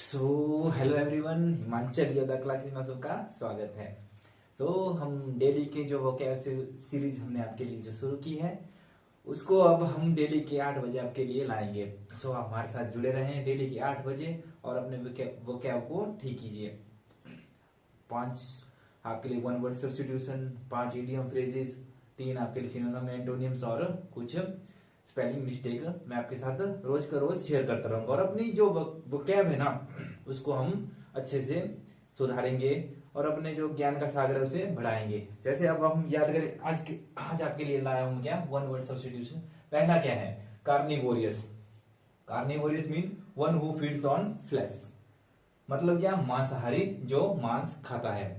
Hello everyone, Himachal yoga classes में सबका स्वागत है। हम डेली के जो वोकैब सीरीज हमने आपके लिए जो शुरू की है उसको अब हम डेली के 8 बजे आपके लिए लाएंगे। आप हमारे साथ जुड़े रहें डेली के 8 बजे और अपने वोकैब को ठीक कीजिए। 5 आपके लिए one word substitution, 5 idiom phrases, 3 आपके लिए सिनोनिम एंटोनिम्स और कुछ स्पेलिंग मिस्टेक मैं आपके साथ रोज का रोज शेयर करता रहूंगा और अपनी जो वोकैब है ना उसको हम अच्छे से सुधारेंगे और अपने जो ज्ञान का सागर है उसे बढ़ाएंगे। जैसे अब हम याद करें, आज आपके लिए लाया हूं क्या, वन वर्ड सब्स्टिट्यूशन। पहला क्या है, carnivorous. Carnivorous mean one who feeds on flash, मतलब क्या, मांसाहारी जो मांस खाता है।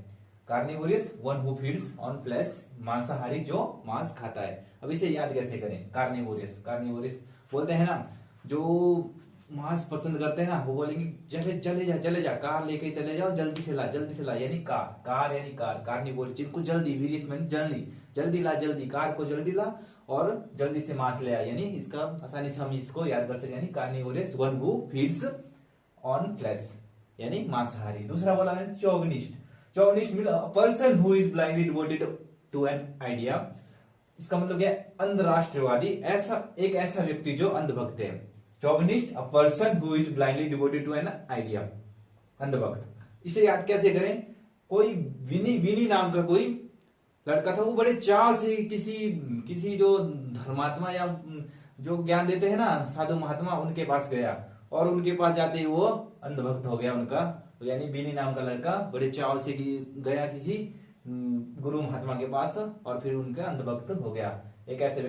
Carnivorous one who feeds on flash, मांसाहारी जो मांस खाता है। अब इसे याद कैसे करें, कार्निवोरियस। कार्निवोरियस बोलते हैं ना, जो मांस पसंद करते हैं ना वो बोलेंगे चले जा, कार लेके चले जाओ, जल्दी से ला, यानी कार यानी कार। कार्निवोरियस जिनको जल्दी, वीरियस मीन जल्दी ला, कार को जल्दी ला और जल्दी से मांस ले आ, यानी इसका आसानी से हम इसको याद कर सकते हैं, यानी carnivorous one who feeds on flesh यानी मांसाहारी। दूसरा बोला है chauvinist. Chauvinist mean a person who is blindly devoted to an idea. इसका मतलब क्या है, अंधराष्ट्रवादी, ऐसा व्यक्ति जो अंधभक्त है। Chauvinist a person who is blindly devoted to an idea, अंधभक्त। इसे याद कैसे करें, कोई विनी नाम का कोई लड़का था, वो बड़े चाव से किसी जो धर्मात्मा या जो ज्ञान देते हैं ना साधु महात्मा, उनके पास गया और उनके पास जाते ही वो अंधभक्त हो गया उनका। यानी बीनी नाम का लड़का बड़े चाव से गया किसी गुरु महात्मा के पास और फिर उनका अंधभक्त हो गया। एक ऐसा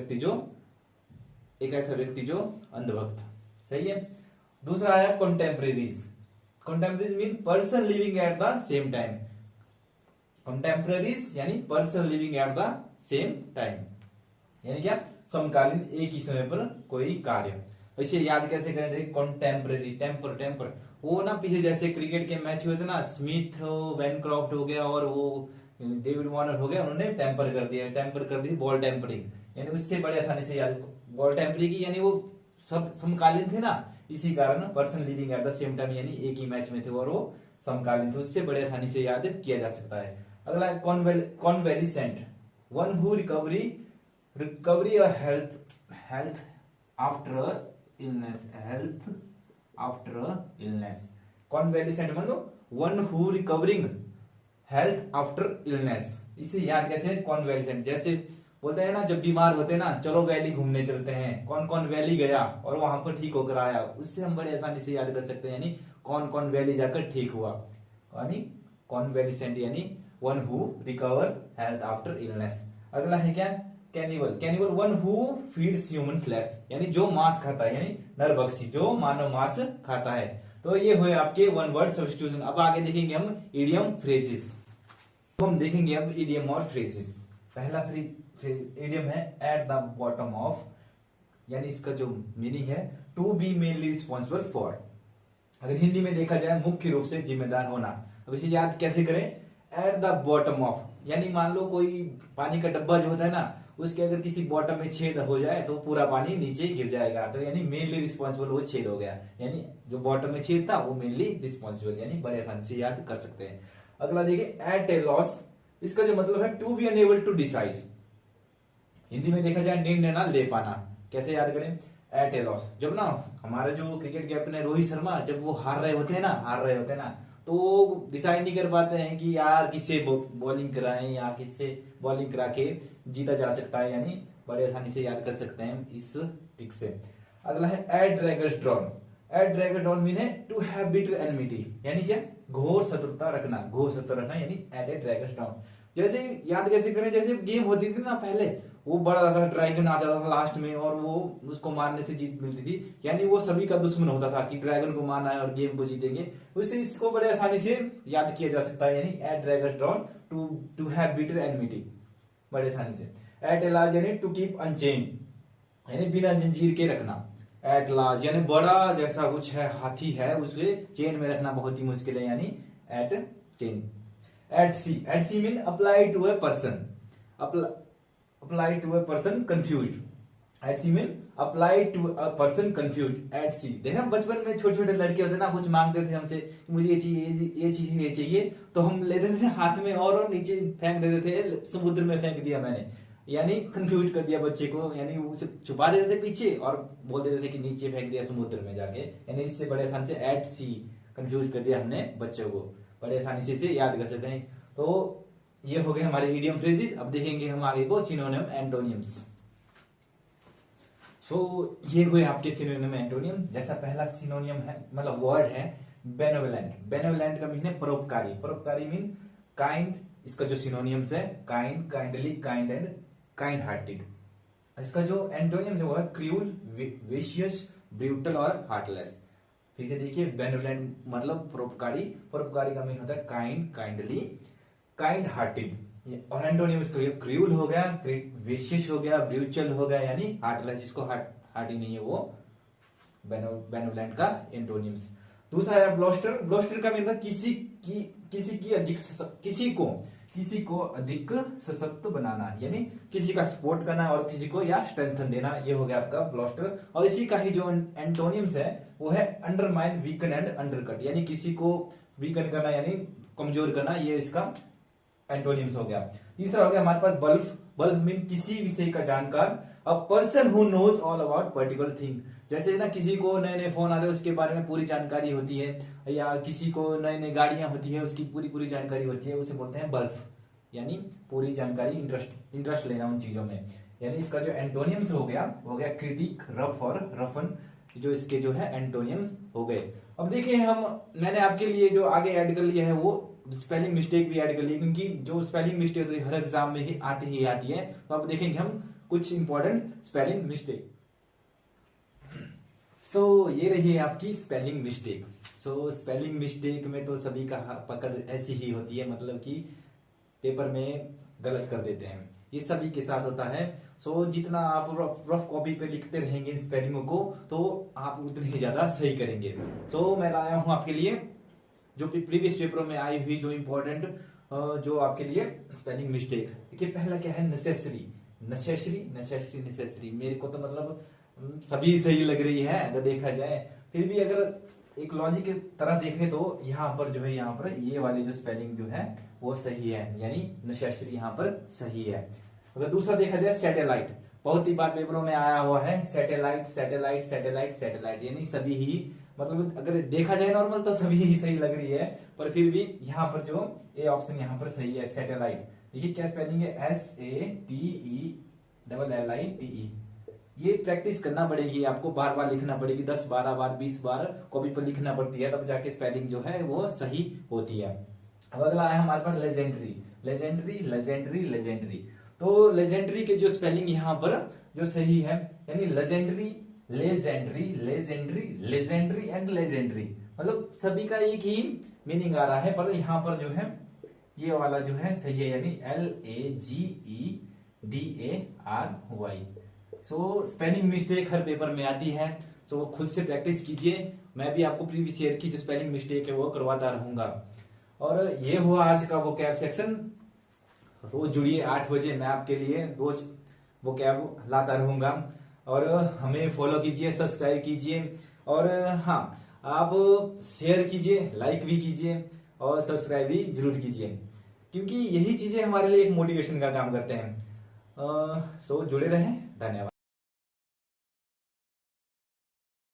व्यक्ति जो अंधभक्त, सही है। दूसरा आया contemporaries. Contemporaries mean person living at the same time. Contemporaries यानी person living at the same time, यानी क्या, समकालीन, एक ही समय पर कोई कार्य। इसे याद कैसे करें, देखिए कंटेम्परेरी, टेम्पर वो ना पीछे जैसे क्रिकेट के मैच हुए थे ना, स्मिथ वैनक्रॉफ्ट हो गया और वो डेविड वार्नर हो गया, उन्होंने टेम्पर कर दी बॉल टेम्परिंग, यानी उससे बड़े आसानी से याद, बॉल टेम्परिंग की, यानी वो सब समकालीन थे ना, इसी कारण person living at the same time, यानी एक ही मैच में थे और वो समकालीन थे, उससे बड़े आसानी से याद किया जा सकता है। अगला कॉन्वेलिसेंट, वन हु रिकवरी और हेल्थ आफ्टर इलनेस। कॉन्वेलिसेंट मतलब one who recovering health after illness. इसे याद कैसे, कॉन्वेलिसेंट, जैसे बोलते हैं ना जब बीमार होते हैं ना, चलो वैली घूमने चलते हैं, कौन वैली गया और वहां पर ठीक होकर आया, उससे हम बड़े आसानी से याद कर सकते हैं, यानी कौन वैली जाकर ठीक हुआ, यानी कॉन्वेलिसेंट यानी one who recover health after illness. अगला है क्या, cannibal one who feeds human flesh, यानी जो मांस खाता है, यानी नरभक्षी जो मानव मांस खाता है। तो ये हुए आपके वन वर्ड सब्स्टिट्यूशन। अब आगे देखेंगे हम इडियम फ्रेजेस। हम देखेंगे अब इडियम और फ्रेजेस। पहला इडियम है एट द बॉटम ऑफ, यानी इसका जो मीनिंग है to be mainly responsible for. अगर हिंदी में देखा जाए, मुख्य रूप से जिम्मेदार होना। अब इसे याद कैसे करें, एट द बॉटम ऑफ, यानी मान लो कोई पानी का डब्बा जो होता है ना, उसके अगर किसी बॉटम में छेद हो जाए तो पूरा पानी नीचे गिर जाएगा, तो यानी मेनली रिस्पॉन्सिबल वो छेद हो गया, यानी जो बॉटम में छेद था वो मेनली रिस्पॉन्सिबल, यानी बड़े आसानी से याद कर सकते हैं। अगला देखिए एट ए लॉस, इसका जो मतलब है to be unable to decide. Hindi में देखा जाए निर्णय ना ले पाना। कैसे याद करें, एट ए लॉस, जब ना हमारे जो क्रिकेट कैप्टन है रोहित शर्मा, जब वो हार रहे होते हैं ना तो डिसाइड नहीं कर पाते हैं कि यार किससे बॉलिंग कराएं या किससे बॉलिंग करा के जीता जा सकता है, यानी बड़े आसानी से याद कर सकते हैं इस ट्रिक से। अगला है एट ड्रैगन्स ड्रॉन। एट ड्रैगन ड्रॉन मीन है टू हैव बिटर एनिमिटी, यानी क्या, घोर शत्रुता रखना, यानी एट ए ड्रैगन्स ड्रॉन। जैसे याद कैसे करें, जैसे गेम होती थी ना पहले, वो बड़ा सा ड्रैगन आ जाता था लास्ट में और वो उसको मारने से जीत मिलती थी, यानी वो सभी का दुश्मन होता था कि ड्रैगन को मारना है और गेम को जीतेंगे। उससे इसको बड़े आसानी से याद किया जा सकता है, यानी एट ड्रैगन drawn to have bitter enmity, बड़े आसानी से। एट ए लार्ज यानी टू कीप अनचेन, यानी बिना जंजीर के रखना। एट लार्ज यानी बड़ा जैसा कुछ है, हाथी है, उसे चेन में रखना बहुत ही मुश्किल है, यानी at sea. At sea mean apply to a person, apply to a person confused, at sea mean apply to a person confuse at sea. देखा बचपन में छोटे छोटे लड़के होते ना, कुछ मांगते थे हमसे कि मुझे ये चाहिए, ये चाहिए, ये चाहिए, तो हम लेते थे हाथ में और नीचे फेंक देते थे, समुद्र में फेंक दिया मैंने, यानी कंफ्यूज कर दिया बच्चे को, यानी उसे छुपा देते थे पीछे और बोल देते थे कि नीचे फेंक दिया समुद्र में जाके, यानी इससे बड़े आसान से एट सी कंफ्यूज कर दिया हमने बच्चों को, बड़े आसानी से इसे याद कर सकते हैं। तो ये हो गए हमारे इडियम फ्रेजेस। अब देखेंगे हम आगे को सिनोनिम एंटोनियम्स। सो ये हुए आपके सिनोनिम एंटोनियम। जैसा पहला सिनोनियम है, मतलब वर्ड है बेनेवोलेंट। बेनेवोलेंट का मीन है परोपकारी। परोपकारी मीन काइंड। इसका जो सिनोनियम्स है kind, kindly, kind and kind hearted. इसका जो एंटोनियम है वो है क्रूअल, विशियस, ब्रूटल और हार्टलेस। फिर से देखिए, बेनेवोलेंट मतलब परोपकारी, परोपकारी का मीन होता है काइंड, काइंडली, काइंड हार्टेड। और एंटोनियम क्रूअल हो गया, विशियस हो गया, ब्रूटल हो गया, यानी हार्टलेस, जिसको हार्टी नहीं है वो बेनेवोलेंट का एंटोनियम्स। दूसरा है ब्लोस्टर। ब्लोस्टर का मतलब किसी को अधिक सशक्त बनाना, यानी किसी का सपोर्ट करना और किसी को या स्ट्रेंथन देना, ये हो गया आपका ब्लोस्टर। और इसी का ही जो एंटोनियम्स है वो है अंडरमाइन, वीकन एंड अंडरकट, यानी किसी को वीकन करना यानी कमजोर करना, ये इसका एंटोनियम्स हो गया। तीसरा हो गया हमारे पास बल्फ। बल्फ मीन किसी विषय का जानकार, a person who knows all about particular thing. जैसे ना किसी को नए नए फोन आते हैं उसके बारे में पूरी जानकारी होती है, या किसी को नई नई गाड़ियां होती है उसकी पूरी जानकारी होती है, उसे बोलते हैं बल्फ, यानी पूरी जानकारी, इंटरेस्ट लेना उन चीजों में। यानी इसका जो एंटोनियम्स हो गया क्रिटिक, रफ और रफन, जो इसके जो है एंटोनियम्स हो गए। अब देखिए मैंने आपके लिए जो आगे ऐड कर लिया है वो स्पेलिंग मिस्टेक भी ऐड कर ली, क्योंकि जो स्पेलिंग मिस्टेक तो हर एग्जाम में ही आती है। तो अब देखेंगे हम कुछ इंपॉर्टेंट स्पेलिंग मिस्टेक। सो ये रही है आपकी स्पेलिंग मिस्टेक। सो स्पेलिंग मिस्टेक में तो सभी का पकड़ ऐसी ही होती है, मतलब कि पेपर में गलत कर देते हैं, ये सभी के साथ होता है। सो जितना आप रफ कॉपी पे लिखते रहेंगे इन स्पेलिंगों को तो आप उतने ही ज्यादा सही करेंगे। सो मैं लाया हूं आपके लिए जो प्रीवियस पेपरों में आई हुई जो इंपॉर्टेंट जो आपके लिए स्पेलिंग मिस्टेक। देखिए पहला क्या है, नेसेसरी। नेसेसरी मेरे को तो मतलब सभी सही लग रही है अगर देखा जाए, फिर भी अगर एक लॉजिक की तरह देखें तो यहाँ पर जो है, यहाँ पर ये वाली जो स्पेलिंग जो है वो सही है, यानी नेसेसरी यहाँ पर सही है। अगर दूसरा देखा जाए सैटेलाइट, बहुत ही बार पेपरों में आया हुआ है सैटेलाइट, यानी सभी ही, मतलब अगर देखा जाए नॉर्मल तो सभी ही सही लग रही है, पर फिर भी यहाँ पर जो ए ऑप्शन यहाँ पर सही है सैटेलाइट। देखिए क्या स्पेलिंग है, SATELLITE। ये प्रैक्टिस करना पड़ेगी आपको, बार बार लिखना पड़ेगी, 10 12 बार 20 बार कॉपी पर लिखना पड़ती है, तब जाके स्पेलिंग जो है वो सही होती है। अब अगला है हमारे पास लेजेंडरी। तो लेजेंडरी के जो स्पेलिंग यहाँ पर जो सही है, यानी लेजेंडरी एंड लेजेंडरी, मतलब सभी का एक ही मीनिंग आ रहा है, पर यहाँ पर जो है ये वाला जो है सही है, यानी LAGEDARY। सो स्पेलिंग मिस्टेक हर पेपर में आती है, सो खुद से प्रैक्टिस कीजिए। मैं भी आपको प्रीवियस ईयर की जो स्पेलिंग मिस्टेक है वो करवाता रहूंगा। और ये हुआ आज का वोकैब सेक्शन। रोज जुड़िए 8 बजे, मैं आपके लिए रोज वोकैब लाता रहूंगा। और हमें फॉलो कीजिए, सब्सक्राइब कीजिए, और हाँ आप शेयर कीजिए, लाइक भी कीजिए और सब्सक्राइब भी जरूर कीजिए, क्योंकि यही चीजें हमारे लिए एक मोटिवेशन का काम करते हैं। सो जुड़े रहें, धन्यवाद।